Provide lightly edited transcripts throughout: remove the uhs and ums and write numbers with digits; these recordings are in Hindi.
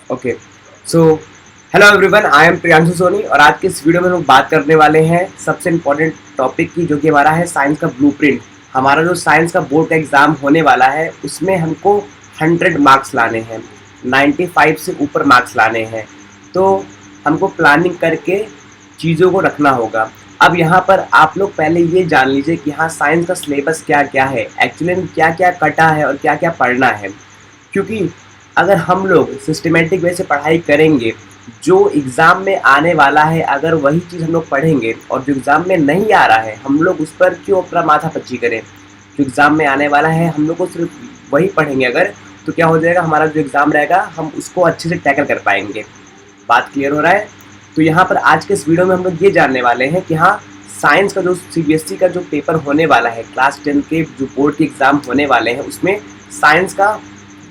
Okay so hello everyone, I am Priyanshu Soni और आज के इस वीडियो में हम बात करने वाले हैं सबसे इम्पोर्टेंट टॉपिक की, जो कि हमारा है साइंस का ब्लूप्रिंट। हमारा जो साइंस का बोर्ड का एग्ज़ाम होने वाला है उसमें हमको 100 मार्क्स लाने हैं, 95 से ऊपर मार्क्स लाने हैं। तो हमको प्लानिंग करके चीज़ों को रखना होगा। अब यहाँ पर आप लोग पहले ये जान लीजिए कि हाँ, साइंस का सिलेबस क्या क्या है, एक्चुअली में क्या क्या कटा है और क्या क्या पढ़ना है। क्योंकि अगर हम लोग सिस्टमेटिक वे से पढ़ाई करेंगे, जो एग्ज़ाम में आने वाला है अगर वही चीज़ हम लोग पढ़ेंगे और जो एग्ज़ाम में नहीं आ रहा है हम लोग उस पर क्यों अपना माथा पच्ची करें। जो एग्ज़ाम में आने वाला है हम लोग को सिर्फ वही पढ़ेंगे अगर, तो क्या हो जाएगा, हमारा जो एग्ज़ाम रहेगा हम उसको अच्छे से टैकल कर पाएंगे। बात क्लियर हो रहा है? तो यहाँ पर आज के इस वीडियो में हम लोग ये जानने वाले हैं कि हाँ, साइंस का जो सीबीएसई का जो पेपर होने वाला है, क्लास 10 के जो बोर्ड के एग्ज़ाम होने वाले हैं उसमें साइंस का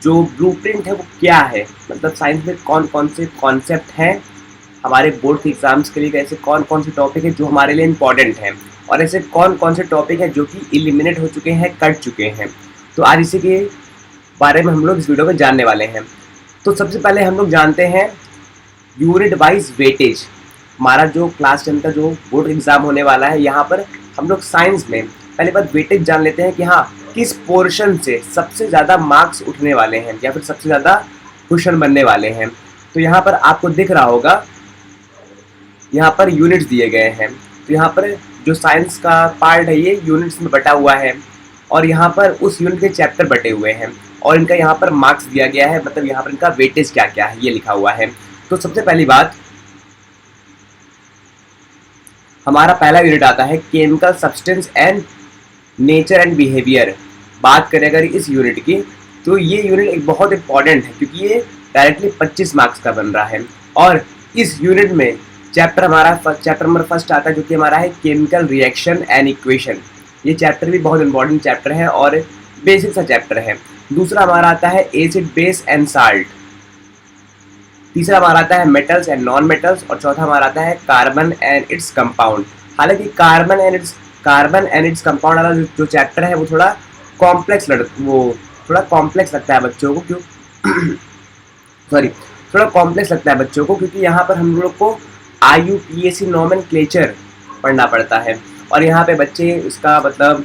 जो ब्लूप्रिंट है वो क्या है। मतलब साइंस में कौन कौन से कॉन्सेप्ट हैं हमारे बोर्ड के एग्ज़ाम्स के लिए, ऐसे कौन कौन से टॉपिक है जो हमारे लिए इम्पॉर्टेंट हैं और ऐसे कौन कौन से टॉपिक है जो कि एलिमिनेट हो चुके हैं, कट चुके हैं। तो आज इसी के बारे में हम लोग इस वीडियो में जानने वाले हैं। तो सबसे पहले हम लोग जानते हैं यूनिट वाइज वेटेज। हमारा जो क्लास 10 का जो बोर्ड एग्ज़ाम होने वाला है, यहाँ पर हम लोग साइंस में पहले बात वेटेज जान लेते हैं कि हाँ, किस पोर्शन से सबसे ज़्यादा मार्क्स उठने वाले हैं या फिर सबसे ज़्यादा क्वेश्चन बनने वाले हैं। तो यहाँ पर आपको दिख रहा होगा, यहाँ पर यूनिट्स दिए गए हैं। तो यहाँ पर जो साइंस का पार्ट है ये यूनिट्स में बटा हुआ है और यहाँ पर उस यूनिट के चैप्टर बटे हुए हैं और इनका यहाँ पर मार्क्स दिया गया है, मतलब यहाँ पर इनका वेटेज क्या क्या है ये लिखा हुआ है। तो सबसे पहली बात, हमारा पहला यूनिट आता है chemical substance and nature and behaviour. बात करें अगर इस यूनिट की, तो ये यूनिट एक बहुत इंपॉर्टेंट है क्योंकि ये डायरेक्टली 25 मार्क्स का बन रहा है। और इस यूनिट में चैप्टर नंबर फर्स्ट आता है जो कि हमारा है केमिकल रिएक्शन एंड इक्वेशन। ये चैप्टर भी बहुत इंपॉर्टेंट चैप्टर है और बेसिक सा चैप्टर है। दूसरा हमारा आता है एसिड बेस एंड साल्ट। तीसरा हमारा आता है मेटल्स एंड नॉन मेटल्स और चौथा हमारा आता है कार्बन एंड इट्स कंपाउंड। हालांकि कार्बन एंड इट्स कंपाउंड वाला जो चैप्टर है वो थोड़ा कॉम्प्लेक्स लगता है बच्चों को, क्यों सॉरी थोड़ा कॉम्प्लेक्स लगता है बच्चों को, क्योंकि यहाँ पर हम लोग को IUPAC नोमेनक्लेचर पढ़ना पड़ता है और यहाँ पे बच्चे इसका मतलब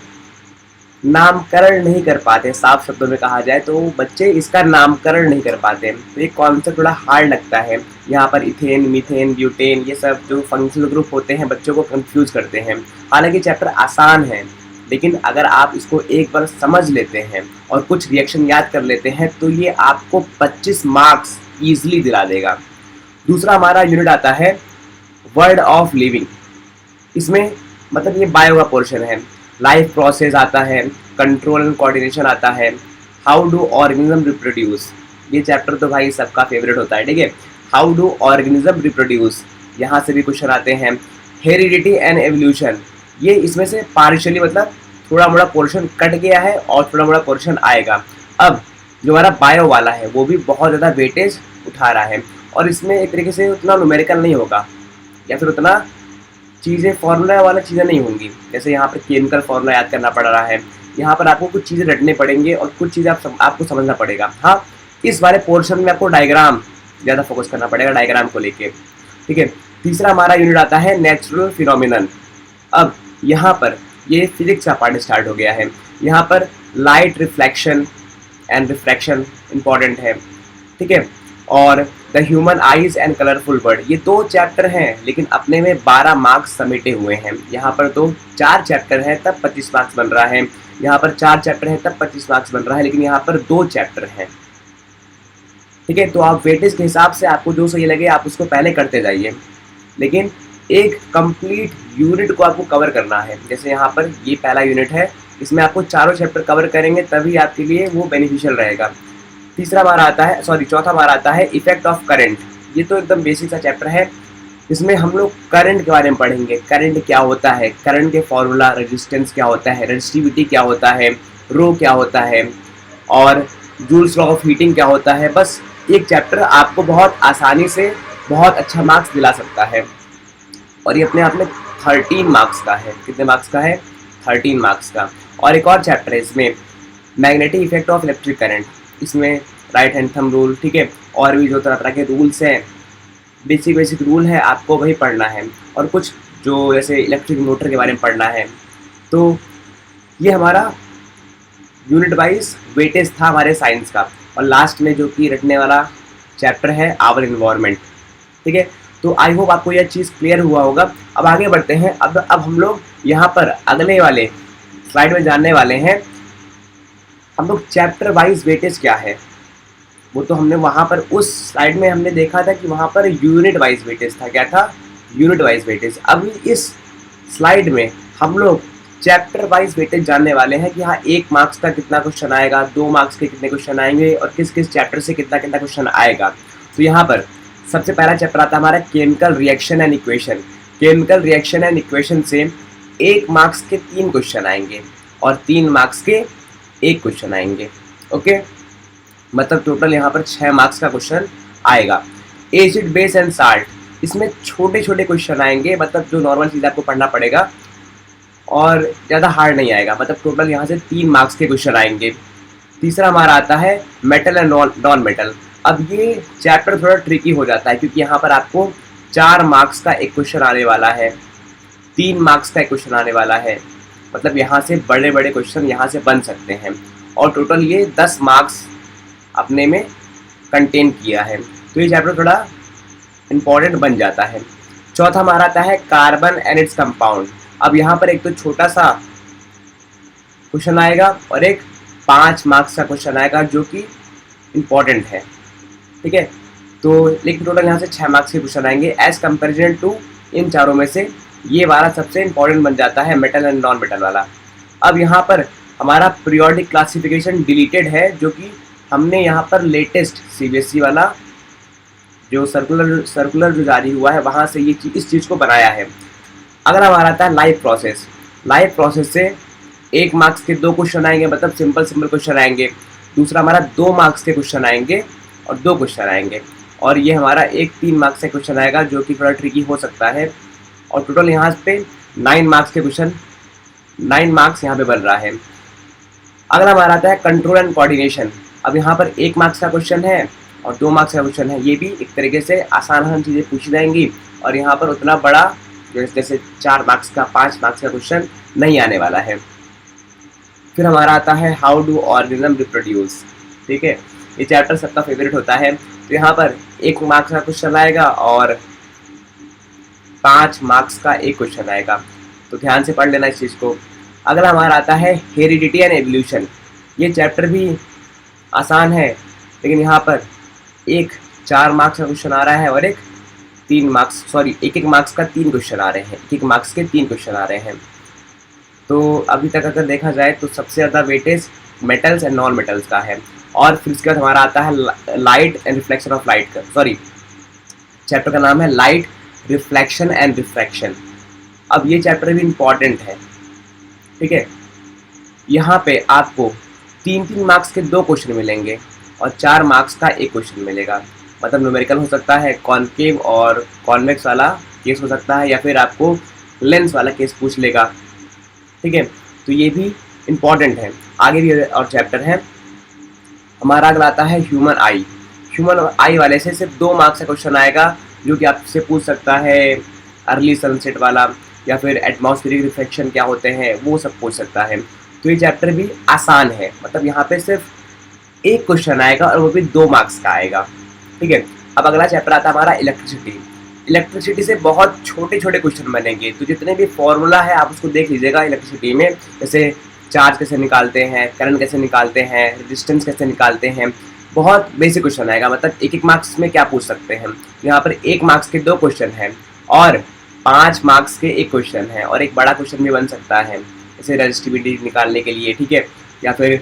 नामकरण नहीं कर पाते। साफ शब्दों में कहा जाए तो बच्चे इसका नामकरण नहीं कर पाते, तो ये कॉन्सेप्ट थोड़ा हार्ड लगता है। यहाँ पर इथेन, मीथेन, ब्यूटेन, ये सब जो फंक्शनल ग्रुप होते हैं बच्चों को कंफ्यूज करते हैं। हालांकि चैप्टर आसान है, लेकिन अगर आप इसको एक बार समझ लेते हैं और कुछ रिएक्शन याद कर लेते हैं तो ये आपको 25 मार्क्स ईजिली दिला देगा। दूसरा हमारा यूनिट आता है वर्ड ऑफ लिविंग। इसमें मतलब ये बायो का पोर्शन है। लाइफ प्रोसेस आता है, कंट्रोल एंड कोऑर्डिनेशन आता है, हाउ डू ऑर्गेनिज्म रिप्रोड्यूस। ये चैप्टर तो भाई सबका फेवरेट होता है, ठीक है। हाउ डू ऑर्गेनिज्म रिप्रोड्यूस, यहाँ से भी क्वेश्चन आते हैं। हेरिडिटी एंड एवोल्यूशन, ये इसमें से पार्शियली मतलब थोड़ा मोड़ा पोर्शन कट गया है और थोड़ा मोड़ा पोर्शन आएगा। अब जो हमारा बायो वाला है वो भी बहुत ज़्यादा वेटेज उठा रहा है और इसमें एक तरीके से उतना न्यूमेरिकल नहीं होगा या फिर उतना चीज़ें फॉर्मूला वाला चीज़ें नहीं होंगी। जैसे यहाँ पर केमिकल फॉर्मूला याद करना पड़ रहा है, यहाँ पर आपको कुछ चीज़ें रटने पड़ेंगे और कुछ चीज़ें आपको समझना पड़ेगा। हाँ, इस वाले पोर्शन में आपको डायग्राम ज़्यादा फोकस करना पड़ेगा, डायग्राम को लेके, ठीक है। तीसरा हमारा यूनिट आता है नेचुरल फिनोमिनन। अब यहाँ पर ये फिजिक्स का पार्ट स्टार्ट हो गया है। यहाँ पर light reflection and refraction important है, ठीक है। और the human eyes and colourful word, ये 2 चैप्टर हैं लेकिन अपने में 12 मार्क्स समेटे हुए हैं। यहाँ पर तो 4 चैप्टर हैं तब 25 मार्क्स बन रहा है, यहाँ पर 4 चैप्टर हैं तब 25 मार्क्स बन रहा है, लेकिन यहाँ पर 2 चैप्टर हैं, ठीक है। तो आप वेटेज के हिसाब से आपको जो सही लगे आप उसको पहले करते जाइए, लेकिन एक कंप्लीट यूनिट को आपको कवर करना है। जैसे यहाँ पर ये पहला यूनिट है, इसमें आपको चारों चैप्टर कवर करेंगे तभी आपके लिए वो बेनिफिशियल रहेगा। चौथा हमारा आता है इफेक्ट ऑफ करंट। ये तो एकदम बेसिक सा चैप्टर है, इसमें हम लोग करंट के बारे में पढ़ेंगे। करंट क्या होता है, करंट के फॉर्मूला, रेजिस्टेंस क्या होता है, रेजिस्टिविटी क्या होता है, रो क्या होता है और जूल्स लॉ ऑफ हीटिंग क्या होता है। बस एक चैप्टर आपको बहुत आसानी से बहुत अच्छा मार्क्स दिला सकता है और ये अपने आप में 13 मार्क्स का है। कितने मार्क्स का है? 13 मार्क्स का। और एक और चैप्टर है इसमें, magnetic effect of electric current. इसमें राइट हैंड थंब रूल, ठीक है, और भी जो तरह तरह के रूल्स हैं, बेसिक रूल है, आपको वही पढ़ना है। और कुछ जो जैसे इलेक्ट्रिक मोटर के बारे में पढ़ना है। तो ये हमारा यूनिट वाइज वेटेज था हमारे साइंस का। और लास्ट में जो कि रटने वाला चैप्टर है आवर इन्वायरमेंट, ठीक है। तो आई होप आपको यह चीज़ क्लियर हुआ होगा। अब आगे बढ़ते हैं। अब हम लोग यहाँ पर अगले वाले स्लाइड में जानने वाले हैं हम लोग चैप्टर वाइज वेटेज क्या है। वो तो हमने वहाँ पर उस स्लाइड में हमने देखा था कि वहाँ पर यूनिट वाइज वेटेज था। क्या था? Unit wise weightage. अभी इस स्लाइड में हम लोग चैप्टर वाइज वेटेज जानने वाले हैं कि हाँ 1 मार्क्स का कितना क्वेश्चन आएगा, 2 मार्क्स के कितने क्वेश्चन आएंगे और किस किस चैप्टर से कितना कितना क्वेश्चन आएगा। तो यहाँ पर सबसे पहला चैप्टर आता है हमारा chemical reaction and equation. Chemical reaction and equation से 1 मार्क्स के 3 क्वेश्चन आएंगे और 3 मार्क्स के 1 क्वेश्चन आएंगे। ओके, मतलब टोटल यहाँ पर 6 मार्क्स का क्वेश्चन आएगा। एसिड बेस एंड साल्ट, इसमें छोटे छोटे क्वेश्चन आएंगे, मतलब जो नॉर्मल चीज़ आपको पढ़ना पड़ेगा और ज़्यादा हार्ड नहीं आएगा। मतलब टोटल यहाँ से 3 मार्क्स के क्वेश्चन आएंगे। तीसरा हमारा आता है मेटल एंड नॉन मेटल। अब ये चैप्टर थोड़ा ट्रिकी हो जाता है क्योंकि यहाँ पर आपको 4 मार्क्स का एक क्वेश्चन आने वाला है, 3 मार्क्स का एक क्वेश्चन आने वाला है। मतलब यहाँ से बड़े बड़े क्वेश्चन यहाँ से बन सकते हैं और टोटल ये 10 मार्क्स अपने में कंटेन किया है। तो ये चैप्टर थोड़ा इम्पॉर्टेंट बन जाता है। चौथा हमारा आता है कार्बन एंड इट्स कंपाउंड। अब यहाँ पर एक तो छोटा सा क्वेश्चन आएगा और एक 5 मार्क्स का क्वेश्चन आएगा जो कि इम्पॉर्टेंट है, ठीक है। तो लेकिन टोटल यहाँ से 6 मार्क्स के क्वेश्चन आएंगे एज कंपेरिजन टू इन चारों में से ये वाला सबसे इम्पॉर्टेंट बन जाता है, मेटल एंड नॉन मेटल वाला। अब यहाँ पर हमारा पीरियोडिक क्लासिफिकेशन डिलीटेड है, जो कि हमने यहाँ पर लेटेस्ट CBSE वाला जो सर्कुलर जो जारी हुआ है वहाँ से ये इस चीज़ को बनाया है। अगर हमारा आता है लाइव प्रोसेस, लाइव प्रोसेस से 1 मार्क्स के 2 क्वेश्चन आएंगे, मतलब सिंपल क्वेश्चन आएंगे। दूसरा हमारा 2 मार्क्स के क्वेश्चन आएंगे और 2 क्वेश्चन आएंगे। और ये हमारा एक 3 मार्क्स का क्वेश्चन आएगा जो कि थोड़ा ट्रिकी हो सकता है। और टोटल यहाँ पे 9 मार्क्स के क्वेश्चन, 9 मार्क्स यहाँ पे बन रहा है। अगला हमारा आता है कंट्रोल एंड कोऑर्डिनेशन। अब यहाँ पर 1 मार्क्स का क्वेश्चन है और 2 मार्क्स का क्वेश्चन है। ये भी एक तरीके से आसान चीज़ें पूछी जाएंगी और यहाँ पर उतना बड़ा जैसे 4 मार्क्स का 5 मार्क्स का क्वेश्चन नहीं आने वाला है। फिर हमारा आता है हाउ डू ऑर्गेनिज्म रिप्रोड्यूस, ठीक है। ये चैप्टर सबका फेवरेट होता है। तो यहाँ पर 1 मार्क्स का क्वेश्चन आएगा और 5 मार्क्स का एक क्वेश्चन आएगा। तो ध्यान से पढ़ लेना इस चीज़ को। अगला हमारा आता है हेरिडिटी एंड एवोल्यूशन। ये चैप्टर भी आसान है, लेकिन यहाँ पर एक 4 मार्क्स का क्वेश्चन आ रहा है और एक 1 मार्क्स का 3 क्वेश्चन आ रहे हैं, 1 मार्क्स के 3 क्वेश्चन आ रहे हैं। तो अभी तक अगर देखा जाए तो सबसे ज़्यादा weightage metals and non metals का है। और फिर उसके बाद हमारा आता है light and reflection of light का, चैप्टर का नाम है लाइट रिफ्लेक्शन एंड रिफ्रैक्शन। अब ये चैप्टर भी इम्पॉर्टेंट है, ठीक है। यहाँ पे आपको 3-3 मार्क्स के 2 क्वेश्चन मिलेंगे और 4 मार्क्स का एक क्वेश्चन मिलेगा। मतलब न्यूमेरिकल हो सकता है, कॉनकेव और कॉन्वेक्स वाला केस हो सकता है, या फिर आपको लेंस वाला केस पूछ लेगा, ठीक है। तो ये भी इम्पॉर्टेंट है। आगे भी और चैप्टर है हमारा। अगला आता है ह्यूमन आई। ह्यूमन आई वाले से सिर्फ 2 मार्क्स का क्वेश्चन आएगा, जो कि आपसे पूछ सकता है अर्ली सनसेट वाला, या फिर एटमॉस्फेरिक रिफ्लेक्शन क्या होते हैं वो सब पूछ सकता है। तो ये चैप्टर भी आसान है, मतलब यहाँ पे सिर्फ एक क्वेश्चन आएगा और वो भी 2 मार्क्स का आएगा, ठीक है। अब अगला चैप्टर आता है हमारा इलेक्ट्रिसिटी। इलेक्ट्रिसिटी से बहुत छोटे छोटे क्वेश्चन बनेंगे, तो जितने भी फॉर्मूला है आप उसको देख लीजिएगा इलेक्ट्रिसिटी में। जैसे चार्ज कैसे निकालते हैं, करंट कैसे निकालते हैं, रेजिस्टेंस कैसे निकालते हैं, बहुत बेसिक क्वेश्चन आएगा। मतलब 1-1 मार्क्स में क्या पूछ सकते हैं। यहाँ पर 1 मार्क्स के 2 क्वेश्चन हैं और 5 मार्क्स के एक क्वेश्चन है, और एक बड़ा क्वेश्चन भी बन सकता है जैसे रेजिस्टिविटी निकालने के लिए, ठीक है, या फिर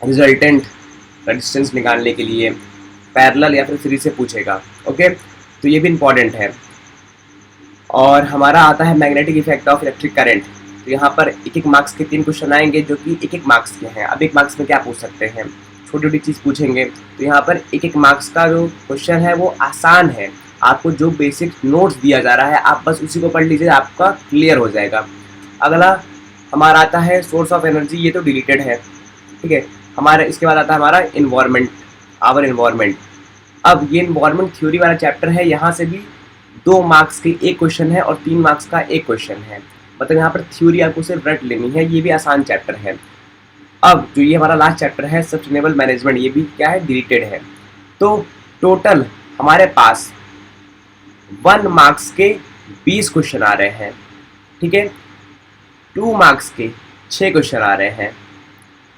रिजल्टेंट रेजिस्टेंस निकालने के लिए पैरेलल या फिर सीरीज से पूछेगा। ओके, तो ये भी इम्पॉर्टेंट है। और हमारा आता है magnetic effect of electric current. तो यहाँ पर 1-1 मार्क्स के 3 क्वेश्चन आएंगे जो कि 1-1 मार्क्स के हैं। अब 1 मार्क्स में क्या पूछ सकते हैं, छोटी छोटी चीज़ पूछेंगे। तो यहाँ पर 1-1 मार्क्स का जो क्वेश्चन है वो आसान है। आपको जो बेसिक नोट्स दिया जा रहा है आप बस उसी को पढ़ लीजिए, आपका क्लियर हो जाएगा। अगला हमारा आता है सोर्स ऑफ एनर्जी। ये तो डिलीटेड है, ठीक है। हमारा इसके बाद आता है हमारा इन्वायरमेंट, आवर इन्वायरमेंट। अब ये इन्वायरमेंट थ्योरी वाला चैप्टर है, यहाँ से भी 2 मार्क्स के एक क्वेश्चन है और 3 मार्क्स का एक क्वेश्चन है, मतलब यहाँ पर थ्योरी आपको सिर्फ रट लेनी है, ये भी आसान चैप्टर है। अब जो ये हमारा लास्ट चैप्टर है सस्टेनेबल मैनेजमेंट, ये भी क्या है, डिलीटेड है। तो टोटल हमारे पास 1 मार्क्स के 20 क्वेश्चन आ रहे हैं, ठीक है। 2 मार्क्स के 6 क्वेश्चन आ रहे हैं,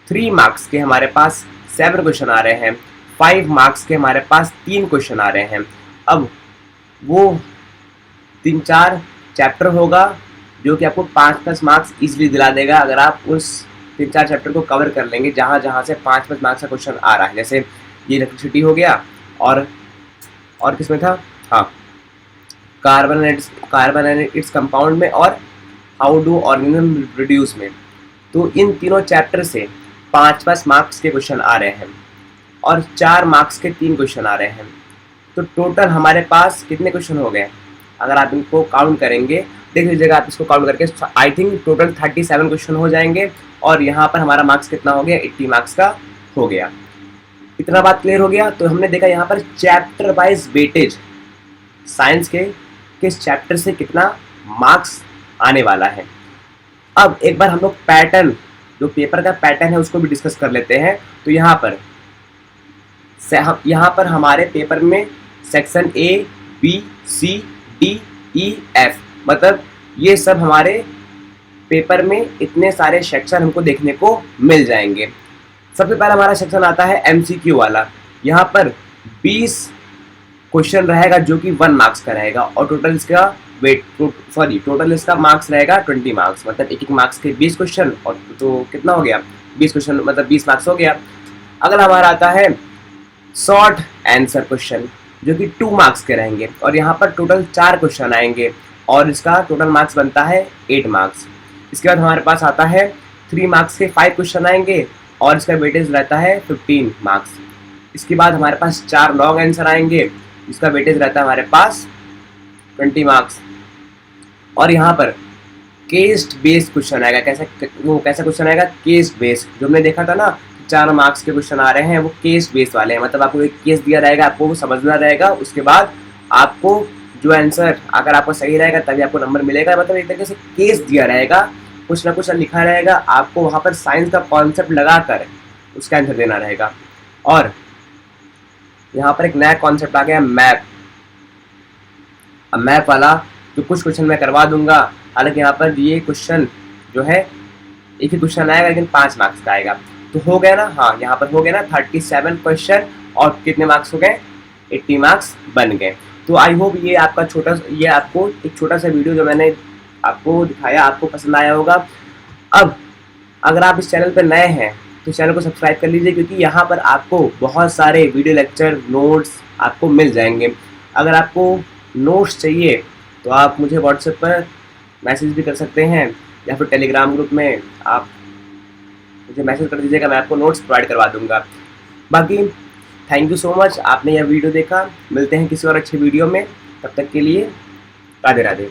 3 मार्क्स के हमारे पास 7 क्वेश्चन आ रहे हैं, 5 मार्क्स के हमारे पास 3 क्वेश्चन आ रहे हैं। अब वो 3-4 चैप्टर होगा जो कि आपको 5-5 मार्क्स इजीली दिला देगा अगर आप उस 3-4 चैप्टर को कवर कर लेंगे जहाँ जहाँ से 5-5 मार्क्स का क्वेश्चन आ रहा है। जैसे ये इलेक्ट्रिसिटी हो गया, और किसमें था, हाँ, कार्बन एंड इट्स कंपाउंड में, और हाउ डू ऑर्गेनिज्म रिड्यूस में। तो इन तीनों चैप्टर से 5-5 मार्क्स के क्वेश्चन आ रहे हैं और 4 मार्क्स के 3 क्वेश्चन आ रहे हैं। तो टोटल हमारे पास कितने क्वेश्चन हो गए, अगर आप इनको काउंट करेंगे, देख लीजिएगा आप इसको काउंट करके, आई थिंक टोटल 37 क्वेश्चन हो जाएंगे और यहाँ पर हमारा मार्क्स कितना हो गया, 80 मार्क्स का हो गया। इतना बात क्लियर हो गया। तो हमने देखा यहाँ पर चैप्टर वाइज वेटेज, साइंस के किस चैप्टर से कितना मार्क्स आने वाला है। अब एक बार हम लोग पैटर्न, जो पेपर का पैटर्न है उसको भी डिस्कस कर लेते हैं। तो यहाँ पर हमारे पेपर में section A, B, C, D, E, F, मतलब ये सब हमारे पेपर में इतने सारे सेक्शन हमको देखने को मिल जाएंगे। सबसे पहला हमारा सेक्शन आता है MCQ वाला। यहाँ पर 20 क्वेश्चन रहेगा जो कि 1 मार्क्स का रहेगा और टोटल इसका मार्क्स रहेगा 20 मार्क्स, मतलब एक मार्क्स के 20 क्वेश्चन, और तो कितना हो गया, 20 क्वेश्चन मतलब 20 मार्क्स हो गया। अगला हमारा आता है शॉर्ट आंसर क्वेश्चन जो कि 2 मार्क्स के रहेंगे और यहाँ पर टोटल 4 क्वेश्चन आएंगे और इसका टोटल मार्क्स बनता है 8 मार्क्स। इसके बाद हमारे पास आता है 3 मार्क्स के 5 क्वेश्चन आएंगे और इसका वेटेज रहता है 15 मार्क्स। इसके बाद हमारे पास 4 लॉन्ग आंसर आएंगे, इसका वेटेज रहता है हमारे पास 20 मार्क्स। और यहाँ पर केस बेस्ड क्वेश्चन आएगा, कैसा क्वेश्चन आएगा, केस बेस्ड। जो हमने देखा था ना 4 मार्क्स के क्वेश्चन आ रहे हैं वो केस बेस्ड वाले हैं, मतलब आपको एक केस दिया रहेगा, आपको वो समझना रहेगा, उसके बाद आपको जो आंसर अगर आपको सही रहेगा तभी आपको नंबर मिलेगा, मतलब एक तरीके से केस दिया रहेगा, कुछ ना कुछ लिखा रहेगा, आपको वहाँ पर साइंस का कॉन्सेप्ट लगाकर उसका आंसर देना रहेगा। और यहाँ पर एक नया कॉन्सेप्ट आ गया मैप। अब मैप वाला जो कुछ क्वेश्चन मैं करवा दूंगा, हालांकि यहाँ पर ये क्वेश्चन जो है एक ही क्वेश्चन आएगा लेकिन 5 मार्क्स का आएगा। तो हो गया ना, हाँ यहाँ पर हो गया ना 37 क्वेश्चन और कितने मार्क्स हो गए, 80 मार्क्स बन गए। तो आई होप ये आपको एक छोटा सा वीडियो जो मैंने आपको दिखाया आपको पसंद आया होगा। अब अगर आप इस चैनल पर नए हैं तो चैनल को सब्सक्राइब कर लीजिए, क्योंकि यहाँ पर आपको बहुत सारे वीडियो लेक्चर नोट्स आपको मिल जाएंगे। अगर आपको नोट्स चाहिए तो आप मुझे व्हाट्सएप पर मैसेज भी कर सकते हैं या फिर टेलीग्राम ग्रुप में आप मुझे मैसेज कर दीजिएगा, मैं आपको नोट्स प्रोवाइड करवा दूंगा। बाकी थैंक यू सो मच, आपने यह वीडियो देखा। मिलते हैं किसी और अच्छे वीडियो में, तब तक के लिए राधे राधे।